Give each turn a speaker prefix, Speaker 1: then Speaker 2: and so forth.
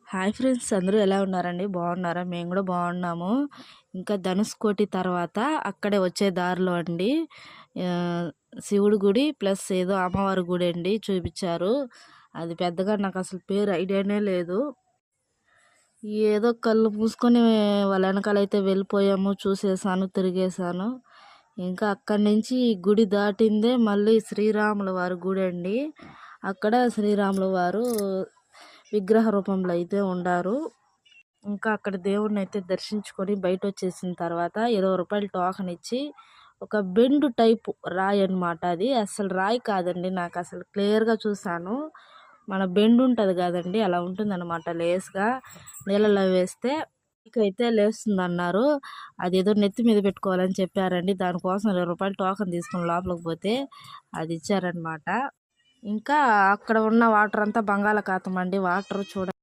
Speaker 1: Hi friends, అందరూ ఎలా ఉన్నారండి? బాగున్నారా? మేము కూడా బాగున్నాము. ఇంకా ధనుష్కోటి తర్వాత అక్కడే వచ్చే దారిలో అండి శివుడి గుడి ప్లస్ ఏదో అమ్మవారి గుడి అండి చూపించారు. అది పెద్దగా నాకు అసలు పేరు ఐడియానే లేదు. ఏదో కళ్ళు మూసుకొని వాళ్ళ వెనకాలైతే వెళ్ళిపోయాము, చూసేసాను, తిరిగేసాను. ఇంకా అక్కడి నుంచి గుడి దాటిందే మళ్ళీ శ్రీరాముల వారి గుడి అండి. అక్కడ శ్రీరాముల వారు విగ్రహ రూపంలో అయితే ఉండారు. ఇంకా అక్కడ దేవుడిని అయితే దర్శించుకొని బయట వచ్చేసిన తర్వాత 20 రూపాయలు టోకన్ ఇచ్చి ఒక బెండు టైపు రాయి అనమాట. అది అసలు రాయి కాదండి, నాకు అసలు క్లియర్గా చూసాను. మన బెండు ఉంటుంది కదండి, అలా ఉంటుంది అనమాట. లేస్గా నీళ్ళలో వేస్తే అయితే లేస్తుంది అన్నారు. అదేదో నెత్తి మీద పెట్టుకోవాలని చెప్పారండి. దానికోసం 20 రూపాయలు టోకన్ తీసుకుని లోపలికి పోతే అది ఇచ్చారనమాట. ఇంకా అక్కడ ఉన్న వాటర్ అంతా బంగాళాఖాతం అండి. వాటర్ చూడ